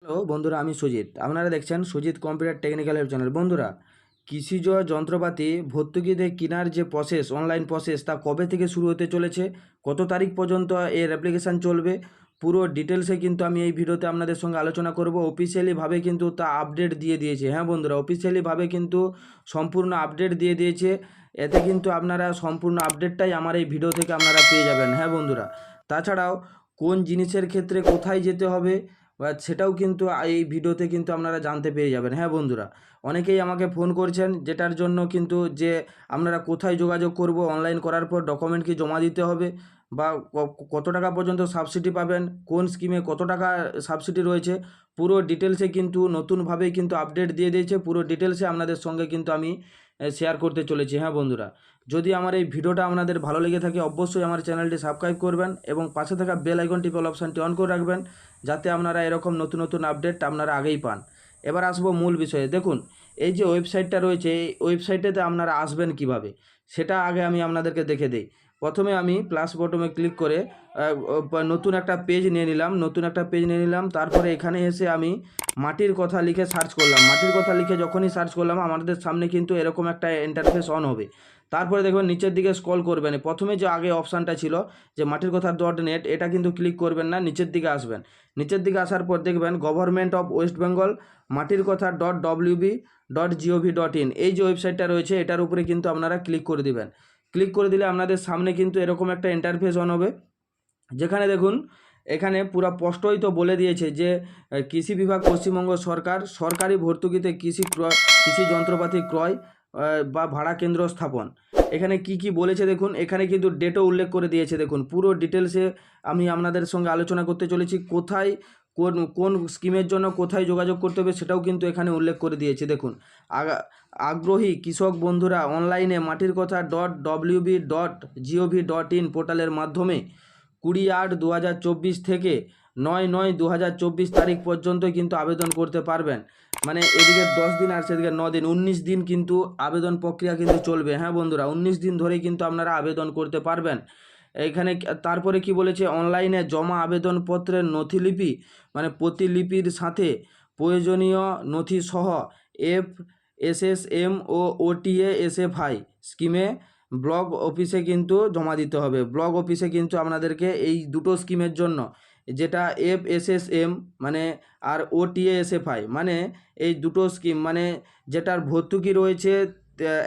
Hello বন্ধুরা, আমি সুজিত। আপনারা দেখছেন Sujit computer technical help channel. বন্ধুরা, কৃষিজ যন্ত্রপাতি ভর্তুকিতে কেনার যে প্রসেস, অনলাইন প্রসেস, তা কবে থেকে শুরু হতে চলেছে, কত তারিখ পর্যন্ত এর অ্যাপ্লিকেশান চলবে, পুরো ডিটেলসে কিন্তু আমি এই ভিডিওতে আপনাদের সঙ্গে আলোচনা করব। অফিসিয়ালিভাবে কিন্তু তা আপডেট দিয়ে দিয়েছে। হ্যাঁ বন্ধুরা, অফিসিয়ালিভাবে কিন্তু সম্পূর্ণ আপডেট দিয়ে দিয়েছে। এতে কিন্তু আপনারা সম্পূর্ণ আপডেটটাই আমার এই ভিডিও থেকে আপনারা পেয়ে যাবেন। হ্যাঁ বন্ধুরা, তাছাড়াও কোন জিনিসের ক্ষেত্রে কোথায় যেতে হবে বা সেটাও কিন্তু এই ভিডিওতে কিন্তু আপনারা জানতে পেরে যাবেন। হ্যাঁ বন্ধুরা, অনেকেই আমাকে ফোন করছেন, যেটার জন্য কিন্তু যে আপনারা কোথায় যোগাযোগ করব, অনলাইন করার পর ডকুমেন্ট কি জমা দিতে হবে, বা কত টাকা পর্যন্ত সাবসিডি পাবেন, কোন স্কিমে কত টাকা সাবসিডি রয়েছে, পুরো ডিটেলসে কিন্তু নতুনভাবেই কিন্তু আপডেট দিয়ে দিয়েছে। পুরো ডিটেলসে আপনাদের সঙ্গে কিন্তু আমি শেয়ার করতে চলেছি। হ্যাঁ বন্ধুরা, যদি আমার এই ভিডিওটা আপনাদের ভালো লেগে থাকে অবশ্যই আমার চ্যানেলটি সাবস্ক্রাইব করবেন এবং পাশে থাকা বেল আইকন টিপল অপশানটি অন করে রাখবেন, যাতে আপনারা এরকম নতুন নতুন আপডেট আপনারা আগেই পান। এবার আসবো মূল বিষয়ে। দেখুন, এই যে ওয়েবসাইটটা রয়েছে, এই ওয়েবসাইটেতে আপনারা আসবেন কিভাবে সেটা আগে আমি আপনাদেরকে দেখে দিই। প্রথমে আমি প্লাস বটমে ক্লিক করে নতুন একটা পেজ নিয়ে নিলাম। তারপরে এখানে এসে আমি মাটির কথা লিখে সার্চ করলাম। মাটির কথা লিখে যখনই সার্চ করলাম, আমাদের সামনে কিন্তু এরকম একটা ইন্টারফেস অন হবে। তারপরে দেখবেন নিচের দিকে স্ক্রল করবেন। প্রথমে যে আগে অপশানটা ছিল যে মাটির কথা .net, এটা কিন্তু ক্লিক করবেন না, নিচের দিকে আসবেন। নিচের দিকে আসার পর দেখবেন গভর্নমেন্ট অফ ওয়েস্ট বেঙ্গল মাটির কথা .wb.gov.in, এই যে ওয়েবসাইটটা রয়েছে এটার উপরে কিন্তু আপনারা ক্লিক করে দিবেন। ক্লিক করে দিলে আপনাদের সামনে কিন্তু এরকম একটা ইন্টারফেস অন হবে, যেখানে দেখুন এখানে পুরো স্পষ্টই তো বলে দিয়েছে যে কৃষি বিভাগ পশ্চিমবঙ্গ সরকার সরকারি ভর্তুকিতে কৃষি যন্ত্রপাতি ক্রয় বা ভাড়া কেন্দ্র স্থাপন। এখানে কি কি বলেছে দেখুন, এখানে কিন্তু ডেটও উল্লেখ করে দিয়েছে। দেখুন পুরো ডিটেলসে আমি আপনাদের সঙ্গে আলোচনা করতে চলেছি। কোথায় কোন কোন স্কিমের জন্য কোথায় যোগাযোগ করতে হবে সেটাও কিন্তু এখানে উল্লেখ করে দিয়েছে। দেখুন, আগ্রহী কৃষক বন্ধুরা অনলাইনে মাটির কথা .wb.gov.in পোর্টালের মাধ্যমে 20/8/2024 থেকে 9/9/2024 তারিখ পর্যন্ত কিন্তু আবেদন করতে পারবেন। মানে এদিকে 10 দিন আর সেদিকে 9 দিন, 19 দিন কিন্তু আবেদন প্রক্রিয়া কিন্তু চলবে। হ্যাঁ বন্ধুরা, 19 দিন ধরেই কিন্তু আপনারা আবেদন করতে পারবেন। এখানে তারপরে কি বলেছে, অনলাইনে জমা আবেদনপত্রের নথিলিপি মানে প্রতিলিপির সাথে প্রয়োজনীয় নথি সহ FSSM ও OTA SFI স্কিমে ব্লক অফিসে কিন্তু জমা দিতে হবে। ব্লক অফিসে কিন্তু আপনাদেরকে এই দুটো স্কিমের জন্য, যেটা FSSM মানে আর OTA SFI মানে এই দুটো স্কিম, মানে যেটার ভর্তুকি রয়েছে,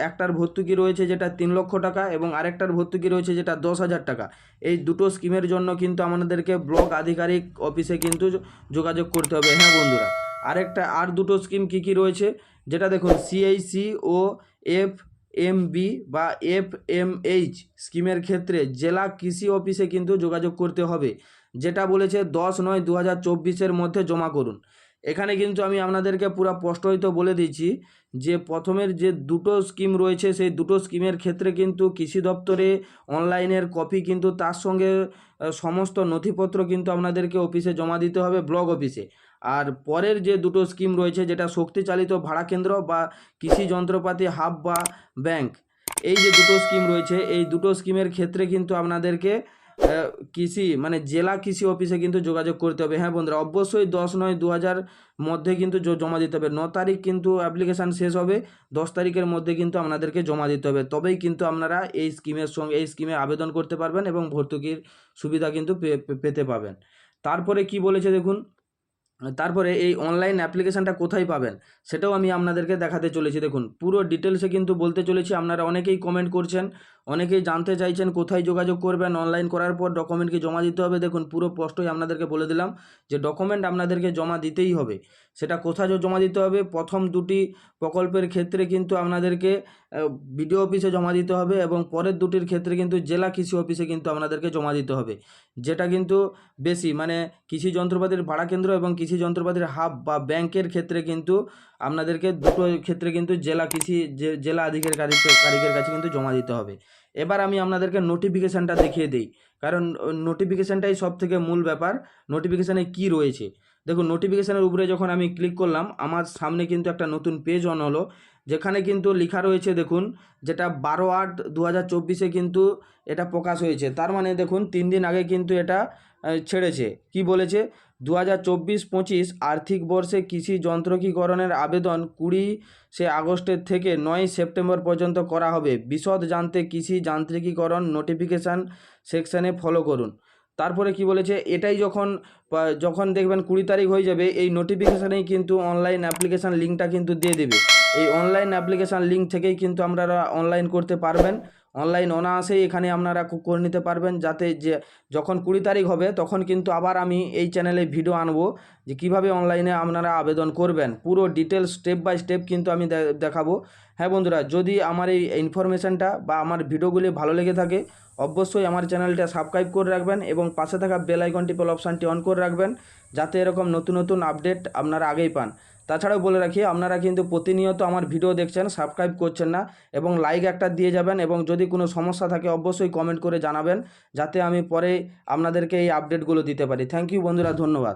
একটার ভর্তুকি রয়েছে যেটা 3 লক্ষ টাকা এবং আরেকটার ভর্তুকি রয়েছে যেটা 10,000 টাকা। এই দুটো স্কিমের জন্য কিন্তু আমাদেরকে ব্লক আধিকারিক অফিসে কিন্তু যোগাযোগ করতে হবে। হ্যাঁ বন্ধুরা, আর দুটো স্কিম কি কি রয়েছে, যেটা দেখুন CIC ও FMB বা FMH স্কিমের ক্ষেত্রে জেলা কৃষি অফিসে কিন্তু যোগাযোগ করতে হবে, যেটা বলেছে 10/9/2024 মধ্যে জমা করুন। এখানে কিন্তু আমি আপনাদেরকে পুরো স্পষ্টই তো বলে দিয়েছি যে প্রথমের যে দুটো স্কিম রয়েছে সেই দুটো স্কিমের ক্ষেত্রে কিন্তু কৃষি দপ্তরে অনলাইনের কপি কিন্তু তার সঙ্গে সমস্ত নথিপত্র কিন্তু আপনাদেরকে অফিসে জমা দিতে হবে, ব্লক অফিসে। আর পরের যে দুটো স্কিম রয়েছে, যেটা শক্তিচালিত ভাড়া কেন্দ্র বা কৃষি যন্ত্রপাতি হাব বা ব্যাংক, এই যে দুটো স্কিম রয়েছে এই দুটো স্কিমের ক্ষেত্রে কিন্তু আপনাদেরকে কৃষি মানে জেলা কৃষি অফিসে কিন্তু যোগাযোগ করতে হবে। হ্যাঁ বন্ধুরা, অবশ্যই 10/9/2000 মধ্যে কিন্তু জমা দিতে হবে। 9 তারিখ কিন্তু অ্যাপ্লিকেশান শেষ হবে, 10 তারিখের মধ্যে কিন্তু আপনাদেরকে জমা দিতে হবে, তবেই কিন্তু আপনারা এই স্কিমে আবেদন করতে পারবেন এবং ভর্তুকির সুবিধা কিন্তু পেতে পাবেন। তারপরে কি বলেছে দেখুন, তারপরে এই অনলাইন অ্যাপ্লিকেশানটা কোথায় পাবেন সেটাও আমি আপনাদেরকে দেখাতে চলেছি। দেখুন পুরো ডিটেলসে কিন্তু বলতে চলেছি। আপনারা অনেকেই কমেন্ট করছেন, অনেকেই জানতে চাইছেন কোথায় যোগাযোগ করবেন, অনলাইন করার পর ডকুমেন্ট কি জমা দিতে হবে। দেখুন পুরো স্পষ্টই আপনাদেরকে বলে দিলাম যে ডকুমেন্ট আপনাদেরকে জমা দিতেই হবে। সেটা কোথায় জমা দিতে হবে, প্রথম দুটি প্রকল্পের ক্ষেত্রে কিন্তু আপনাদেরকে বিডিও অফিসে জমা দিতে হবে এবং পরের দুটির ক্ষেত্রে কিন্তু জেলা কৃষি অফিসে কিন্তু আপনাদেরকে জমা দিতে হবে। যেটা কিন্তু বেশি মানে কৃষি যন্ত্রপাতির ভাড়া কেন্দ্র এবং কৃষি যন্ত্রপাতির হাব বা ব্যাংকের ক্ষেত্রে কিন্তু আপনাদেরকে দুটো ক্ষেত্রে কিন্তু জেলা আধিকারিকের কাছে কিন্তু জমা দিতে হবে। এবার আমি আপনাদেরকে নোটিফিকেশানটা দেখিয়ে দিই, কারণ নোটিফিকেশানটাই সব থেকে মূল ব্যাপার। নোটিফিকেশানে কি রয়েছে দেখুন, নোটিফিকেশানের উপরে যখন আমি ক্লিক করলাম আমার সামনে কিন্তু একটা নতুন পেজ অন হলো, যেখানে কিন্তু লেখা রয়েছে দেখুন, যেটা 12/8/2024 কিন্তু এটা প্রকাশ হয়েছে। তার মানে দেখুন 3 দিন আগে কিন্তু এটা ছেড়েছে। কি বলেছে, 2024-25 আর্থিক বর্ষে কৃষি যন্ত্রকীকরণের আবেদন 20 আগস্টের থেকে 9 সেপ্টেম্বর পর্যন্ত করা হবে। বিশদ জানতে কৃষি যান্ত্রিকীকরণ নোটিফিকেশান সেকশানে ফলো করুন। তারপরে কি বলেছে, এটাই যখন দেখবেন 20 তারিখ হয়ে যাবে, এই নোটিফিকেশানেই কিন্তু অনলাইন অ্যাপ্লিকেশান লিঙ্কটা কিন্তু দিয়ে দেবে। এই অনলাইন অ্যাপ্লিকেশান লিঙ্ক থেকেই কিন্তু আপনারা অনলাইন করতে পারবেন। অনলাইন অনায়াসেই এখানে আপনারা করে নিতে পারবেন, যাতে যে যখন 20 তারিখ হবে তখন কিন্তু আবার আমি এই চ্যানেলে ভিডিও আনবো যে কীভাবে অনলাইনে আপনারা আবেদন করবেন। পুরো ডিটেলস স্টেপ বাই স্টেপ কিন্তু আমি দেখাবো। হ্যাঁ বন্ধুরা, যদি আমার এই ইনফরমেশানটা বা আমার ভিডিওগুলি ভালো লেগে থাকে অবশ্যই আমার চ্যানেলটা সাবস্ক্রাইব করে রাখবেন এবং পাশে থাকা বেল আইকনটি অপশানটি অন করে রাখবেন, যাতে এরকম নতুন নতুন আপডেট আপনারা আগেই পান। তাছাড়াও বলে রাখি, আপনারা কিন্তু প্রতিনিয়ত আমার ভিডিও দেখছেন, সাবস্ক্রাইব করছেন না এবং লাইক একটা দিয়ে যাবেন, এবং যদি কোনো সমস্যা থাকে অবশ্যই কমেন্ট করে জানাবেন, যাতে আমি পরে আপনাদেরকে এই আপডেটগুলো দিতে পারি। থ্যাংক ইউ বন্ধুরা, ধন্যবাদ।